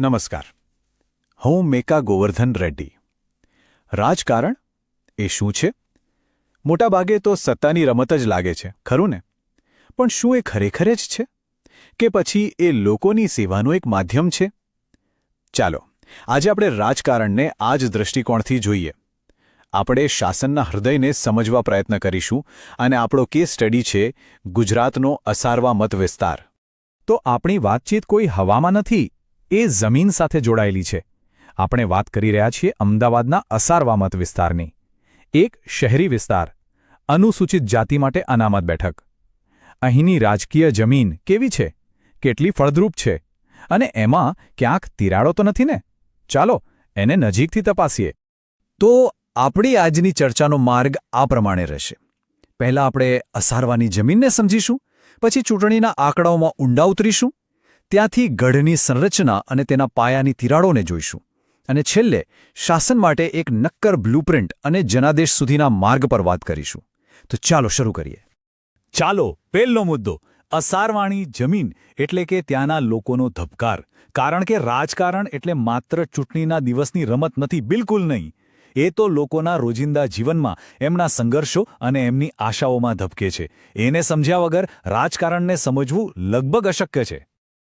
નમસ્કાર. હું મેકા ગોવર્ધન રેડ્ડી. રાજકારણ એ શું છે? મોટાભાગે તો સત્તાની રમત જ લાગે છે, ખરું ને? પણ શું એ ખરેખર જ છે? કે પછી એ લોકોની સેવાનું એક માધ્યમ છે? ચાલો, આજે આપણે રાજકારણને આ જ દૃષ્ટિકોણથી જોઈએ. આપણે શાસનના હૃદયને સમજવા પ્રયત્ન કરીશું અને આપણો કેસ સ્ટડી છે ગુજરાતનો અસારવા મત વિસ્તાર. તો આપણી વાતચીત કોઈ હવામાં નથી, એ જમીન સાથે જોડાયેલી છે. આપણે વાત કરી રહ્યા છીએ અમદાવાદના અસારવા મત વિસ્તારની. એક શહેરી વિસ્તાર, અનુસૂચિત જાતિ માટે અનામત બેઠક. અહીંની રાજકીય જમીન કેવી છે? કેટલી ફળદ્રુપ છે? અને એમાં ક્યાંક તિરાડો તો નથી ને? ચાલો એને નજીકથી તપાસીએ. તો આપણી આજની ચર્ચાનો માર્ગ આ પ્રમાણે રહેશે. પહેલાં આપણે અસારવાની જમીનને સમજીશું, પછી ચૂંટણીના આંકડાઓમાં ઊંડા ઉતરીશું, ત્યાંથી ગઢની સંરચના અને તેના પાયાની તિરાડોને જોઈશું, અને છેલ્લે શાસન માટે એક નક્કર બ્લુપ્રિન્ટ અને જનાદેશ સુધીના માર્ગ પર વાત કરીશું. તો ચાલો શરૂ કરીએ. ચાલો, પહેલો મુદ્દો, અસારવાણી જમીન એટલે કે ત્યાંના લોકોનો ધબકાર. કારણ કે રાજકારણ એટલે માત્ર ચૂંટણીના દિવસની રમત નથી, બિલકુલ નહીં. એ તો લોકોના રોજિંદા જીવનમાં એમના સંઘર્ષો અને એમની આશાઓમાં ધબકે છે. એને સમજ્યા વગર રાજકારણને સમજવું લગભગ અશક્ય છે.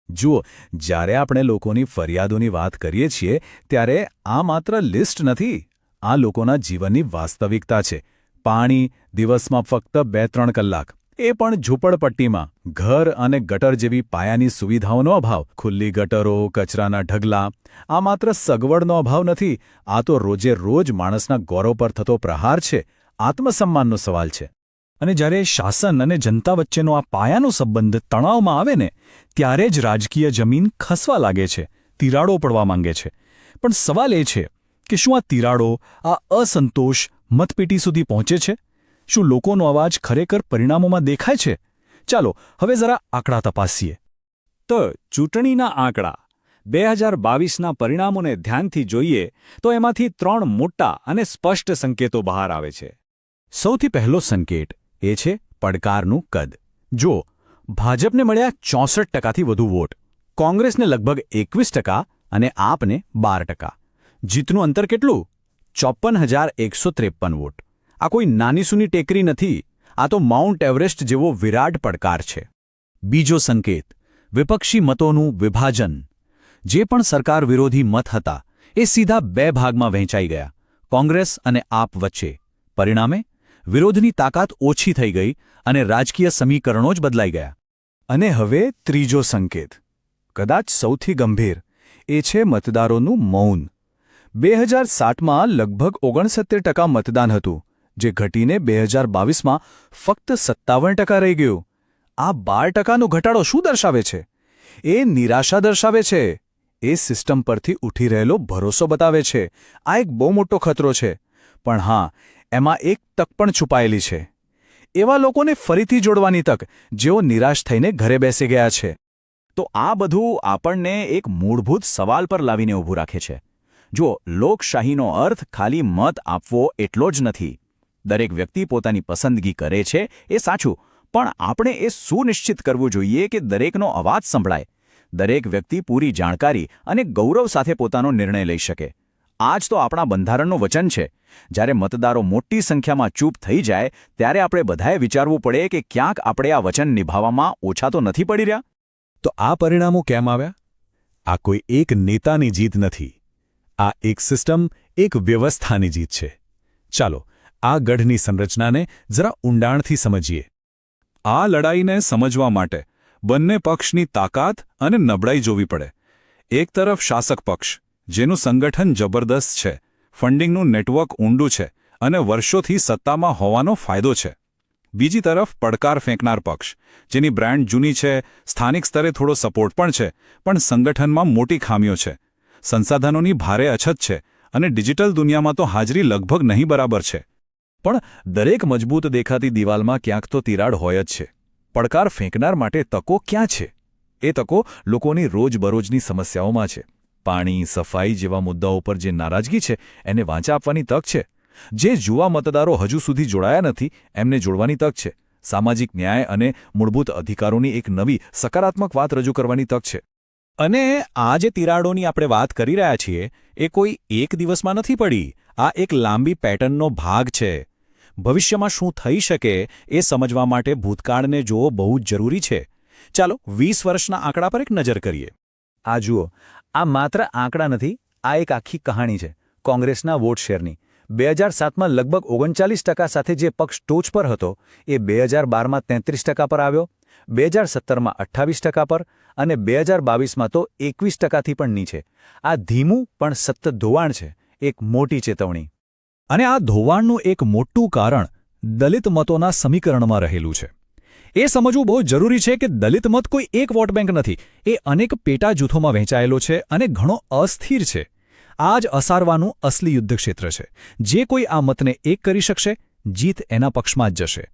જુઓ, જ્યારે આપણે લોકોની ફરિયાદોની વાત કરીએ છીએ ત્યારે આ માત્ર લિસ્ટ નથી, આ લોકોના જીવનની વાસ્તવિકતા છે. પાણી દિવસમાં ફક્ત 2-3 કલાક, એ પણ ઝૂંપડપટ્ટીમાં. ઘર અને ગટર જેવી પાયાની સુવિધાઓનો અભાવ, ખુલ્લી ગટરો, કચરાના ઢગલા. આ માત્ર સગવડનો અભાવ નથી, આ તો રોજે રોજ માણસના ગૌરવ પર થતો પ્રહાર છે, આત્મસન્માનનો સવાલ છે. અને જ્યારે શાસન અને જનતા વચ્ચેનો આ પાયાનો સંબંધ તણાવમાં આવે ને, ત્યારે જ રાજકીય જમીન ખસવા લાગે છે, તિરાડો પડવા માંગે છે. પણ સવાલ એ છે કે શું આ તિરાડો, આ અસંતોષ મતપેટી સુધી પહોંચે છે? શું લોકોનો અવાજ ખરેખર પરિણામોમાં દેખાય છે? ચાલો હવે જરા આંકડા તપાસીએ. તો ચૂંટણીના આંકડા 2022ના પરિણામોને ધ્યાનથી જોઈએ તો એમાંથી 3 મોટા અને સ્પષ્ટ સંકેતો બહાર આવે છે. સૌથી પહેલો સંકેત એ છે પડકારનું કદ. જો ભાજપને મળ્યા 64%થી વધુ વોટ, કોંગ્રેસને લગભગ 21% અને આપને 12%. જીતનું અંતર કેટલું? 54,153 વોટ. આ કોઈ નાની સૂની ટેકરી નથી, આ તો માઉન્ટ એવરેસ્ટ જેવો વિરાટ પડકાર છે. બીજો સંકેત, વિપક્ષી મતોનું વિભાજન. જે પણ સરકાર વિરોધી મત હતા એ સીધા 2 ભાગમાં વહેંચાઈ ગયા, કોંગ્રેસ અને આપ વચ્ચે. પરિણામે વિરોધની તાકાત ઓછી થઈ ગઈ અને રાજકીય સમીકરણો જ બદલાઈ ગયા. અને હવે ત્રીજો સંકેત, કદાચ સૌથી ગંભીર, એ છે મતદારોનું મૌન. 2007માં લગભગ 69% મતદાન હતું, જે ઘટીને 2022માં ફક્ત 57% રહી ગયું. આ 12%નો ઘટાડો શું દર્શાવે છે? એ નિરાશા દર્શાવે છે. એ સિસ્ટમ પરથી ઉઠી રહેલો ભરોસો બતાવે છે. આ એક બહુ મોટો ખતરો છે. પણ હા, એમાં એક તક પણ છુપાયેલી છે. એવા લોકોને ફરીથી જોડવાની તક, જેઓ નિરાશ થઈને ઘરે બેસી ગયા છે. તો આ બધું આપણને એક મૂળભૂત સવાલ પર લાવીને ઊભું રાખે છે. જો લોકશાહીનો અર્થ ખાલી મત આપવો એટલો જ નથી. દરેક વ્યક્તિ પોતાની પસંદગી કરે છે, એ સાચું, પણ આપણે એ સુનિશ્ચિત કરવું જોઈએ કે દરેકનો અવાજ સંભળાય, દરેક વ્યક્તિ પૂરી જાણકારી અને ગૌરવ સાથે પોતાનો નિર્ણય લઈ શકે. આ જ તો આપણા બંધારણનું વચન છે. જ્યારે મતદારો મોટી સંખ્યામાં ચૂપ થઈ જાય ત્યારે આપણે બધાએ વિચારવું પડે કે ક્યાંક આપણે આ વચન નિભાવવામાં ઓછા તો નથી પડી રહ્યા. તો આ પરિણામો કેમ આવ્યા? આ કોઈ એક નેતાની જીત નથી, આ એક સિસ્ટમ, એક વ્યવસ્થાની જીત છે. ચાલો આ ગઢની સંરચનાને જરા ઊંડાણથી સમજીએ. આ લડાઈને સમજવા માટે બંને પક્ષની તાકાત અને નબળાઈ જોવી પડે. એક તરફ શાસક પક્ષ, જેનું સંગઠન જબરદસ્ત છે, ફંડિંગનું નેટવર્ક ઊંડું છે અને વર્ષોથી સત્તામાં હોવાનો ફાયદો છે. બીજી તરફ પડકાર ફેંકનાર પક્ષ, જેની બ્રાન્ડ જૂની છે, સ્થાનિક સ્તરે થોડો સપોર્ટ પણ છે, પણ સંગઠનમાં મોટી ખામીઓ છે, સંસાધનોની ભારે અછત છે અને ડિજિટલ દુનિયામાં તો હાજરી લગભગ નહીં બરાબર છે. પણ દરેક મજબૂત દેખાતી દિવાલમાં ક્યાંક તો તિરાડ હોય જ છે. પડકાર ફેંકનાર માટે તકો ક્યાં છે? એ તકો લોકોની રોજબરોજની સમસ્યાઓમાં છે. પાણી, સફાઈ જેવા મુદ્દાઓ પર જે નારાજગી છે એને વાંચા આપવાની તક છે. જે યુવા મતદારો હજુ સુધી જોડાયા નથી એમને જોડવાની તક છે. સામાજિક ન્યાય અને મૂળભૂત અધિકારોની એક નવી સકારાત્મક વાત રજૂ કરવાની તક છે. અને આ જે તિરાડોની આપણે વાત કરી રહ્યા છીએ એ કોઈ એક દિવસમાં નથી પડી. આ એક લાંબી પેટર્નનો ભાગ છે. ભવિષ્યમાં શું થઈ શકે એ સમજવા માટે ભૂતકાળને જોવો બહુ જ જરૂરી છે. ચાલો 20 વર્ષના આંકડા પર એક નજર કરીએ. આ જુઓ, આ માત્ર આંકડા નથી, આ એક આખી કહાણી છે કોંગ્રેસના વોટ શેરની. 2007માં લગભગ 39% સાથે જે પક્ષ ટોચ પર હતો એ 2012માં 33% પર આવ્યો, 2017માં 28% પર અને 2022માં તો 21%થી પણ નીચે. આ ધીમું પણ સતત ધોવાણ છે, એક મોટી ચેતવણી. અને આ ધોવાણનું એક મોટું કારણ દલિત મતોના સમીકરણમાં રહેલું છે. એ સમજવું બહુ જરૂરી છે કે દલિત મત કોઈ એક વોટ બેંક નથી. એ અનેક પેટા જૂથોમાં વહેંચાયેલો છે અને ઘણો અસ્થિર છે. આ જ અસારવાનું અસલી યુદ્ધક્ષેત્ર છે. જે કોઈ આ મતને એક કરી શકશે, જીત એના પક્ષમાં જ જશે.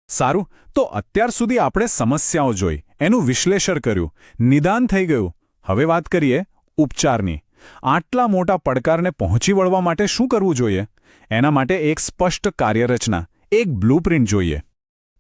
સારું, તો અત્યાર સુધી આપણે સમસ્યાઓ જોઈ, એનું વિશ્લેષણ કર્યું, નિદાન થઈ ગયું. હવે વાત કરીએ ઉપચારની. આટલા મોટા પડકારને પહોંચી વળવા માટે શું કરવું જોઈએ? એના માટે એક સ્પષ્ટ કાર્યરચના, એક બ્લુપ્રિન્ટ જોઈએ.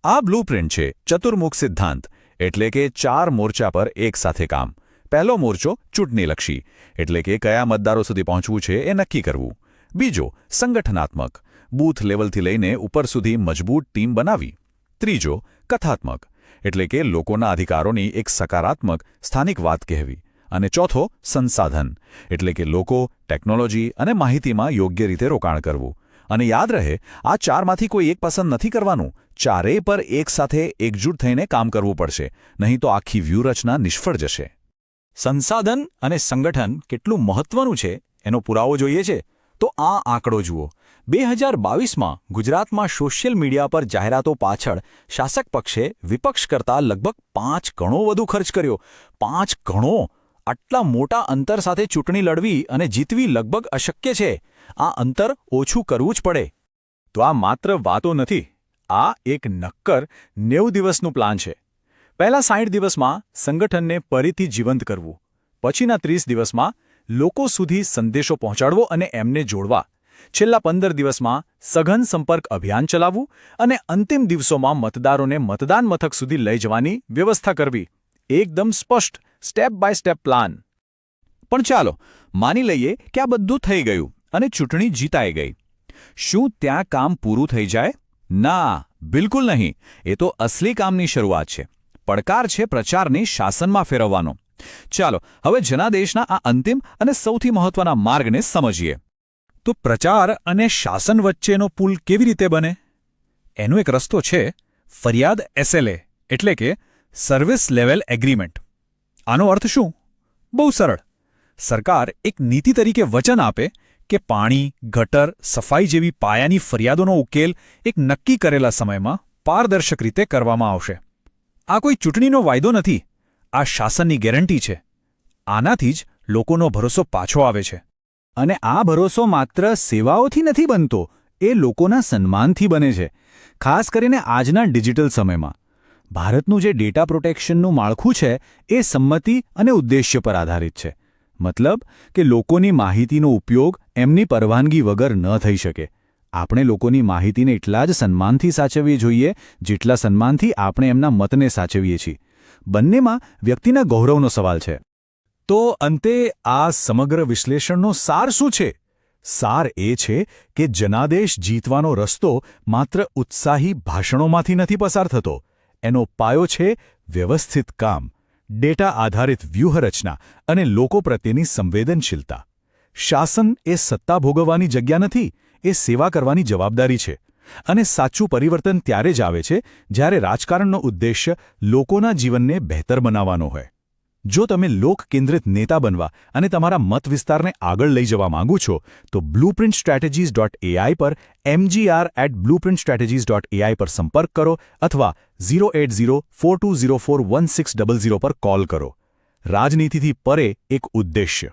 આ બ્લુપ્રિન્ટ છે ચતુર્મુખ સિદ્ધાંત, એટલે કે 4 મોરચા પર એક સાથે કામ. પહેલો મોરચો ચૂંટણીલક્ષી, એટલે કે કયા મતદારો સુધી પહોંચવું છે એ નક્કી કરવું. બીજો સંગઠનાત્મક, બૂથ લેવલથી લઈને ઉપર સુધી મજબૂત ટીમ બનાવી. ત્રીજો કથાત્મક, એટલે કે લોકોના અધિકારોની એક સકારાત્મક સ્થાનિક વાત કહેવી. અને ચોથો સંસાધન, એટલે કે લોકો, ટેકનોલોજી અને માહિતીમાં યોગ્ય રીતે રોકાણ કરવું. અને યાદ રહે, આ 4માંથી કોઈ એક પસંદ નથી કરવાનું. ચારેય પર એકસાથે એકજૂટ થઈને કામ કરવું પડશે, નહીં તો આખી વ્યૂહરચના નિષ્ફળ જશે. સંસાધન અને સંગઠન કેટલું મહત્વનું છે એનો પુરાવો જોઈએ છે તો આ આંકડો જુઓ. 2022માં ગુજરાતમાં સોશિયલ મીડિયા પર જાહેરાતો પાછળ શાસક પક્ષે વિપક્ષ કરતાં લગભગ 5 ગણો વધુ ખર્ચ કર્યો. 5 ગણો! આટલા મોટા અંતર સાથે ચૂંટણી લડવી અને જીતવી લગભગ અશક્ય છે. આ અંતર ઓછું કરવું જ પડે. તો આ માત્ર વાતો નથી, આ એક નક્કર 90 દિવસનું પ્લાન છે. પહેલા 60 દિવસમાં સંગઠનને ફરીથી જીવંત કરવું, પછીના 30 દિવસમાં લોકો સુધી સંદેશો પહોંચાડવો અને એમને જોડવા, છેલ્લા 15 દિવસમાં સઘન સંપર્ક અભિયાન ચલાવવું અને અંતિમ દિવસોમાં મતદારોને મતદાન મથક સુધી લઈ જવાની વ્યવસ્થા કરવી. એકદમ સ્પષ્ટ સ્ટેપ બાય સ્ટેપ પ્લાન. પણ ચાલો માની લઈએ કે આ બધું થઈ ગયું અને ચૂંટણી જીતાઈ ગઈ. શું ત્યાં કામ પૂરું થઈ જાય? ના, બિલકુલ નહીં. એ તો અસલી કામની શરૂઆત છે. પડકાર છે પ્રચારની શાસનમાં ફેરવવાનો. ચાલો હવે જનાદેશના આ અંતિમ અને સૌથી મહત્વના માર્ગને સમજીએ. તો પ્રચાર અને શાસન વચ્ચેનો પુલ કેવી રીતે બને? એનો એક રસ્તો છે ફરિયાદ SLA, એટલે કે સર્વિસ લેવલ એગ્રીમેન્ટ. આનો અર્થ શું? બહુ સરળ. સરકાર એક નીતિ તરીકે વચન આપે કે પાણી, ગટર, સફાઈ જેવી પાયાની ફરિયાદોનો ઉકેલ એક નક્કી કરેલા સમયમાં પારદર્શક રીતે કરવામાં આવશે. આ કોઈ ચૂંટણીનો વાયદો નથી, આ શાસનની ગેરંટી છે. આનાથી જ લોકોનો ભરોસો પાછો આવે છે. અને આ ભરોસો માત્ર સેવાઓથી નથી બનતો, એ લોકોના સન્માનથી બને છે. ખાસ કરીને આજના ડિજિટલ સમયમાં ભારતનું જે ડેટા પ્રોટેક્શનનું માળખું છે એ સંમતિ અને ઉદ્દેશ્ય પર આધારિત છે. મતલબ કે લોકોની માહિતીનો ઉપયોગ એમની પરવાનગી વગર ન થઈ શકે. આપણે લોકોની માહિતીને એટલા જ સન્માનથી સાચવવી જોઈએ જેટલા સન્માનથી આપણે એમના મતને સાચવીએ છીએ. બંનેમાં વ્યક્તિના ગૌરવનો સવાલ છે. તો અંતે આ સમગ્ર વિશ્લેષણનો સાર શું છે? સાર એ છે કે જનાદેશ જીતવાનો રસ્તો માત્ર ઉત્સાહી ભાષણોમાંથી નથી પસાર થતો. એનો પાયો છે વ્યવસ્થિત કામ, ડેટા આધારિત વ્યૂહરચના અને લોકો પ્રત્યેની સંવેદનશીલતા. શાસન એ સત્તા ભોગવવાની જગ્યા નથી, એ સેવા કરવાની જવાબદારી છે. અને સાચું પરિવર્તન ત્યારે જ આવે છે જ્યારે રાજકારણનો ઉદ્દેશ્ય લોકોના જીવનને બહેતર બનાવવાનો હોય. જો તમે લોક કેન્દ્રિત નેતા બનવા અને તમારા મત વિસ્તારને આગળ લઈ જવા માંગો છો તો blueprintstrategies.ai પર mgr@blueprintstrategies.ai પર સંપર્ક કરો અથવા 08042041600 પર કોલ કરો. રાજનીતિથી પરે એક ઉદ્દેશ્ય.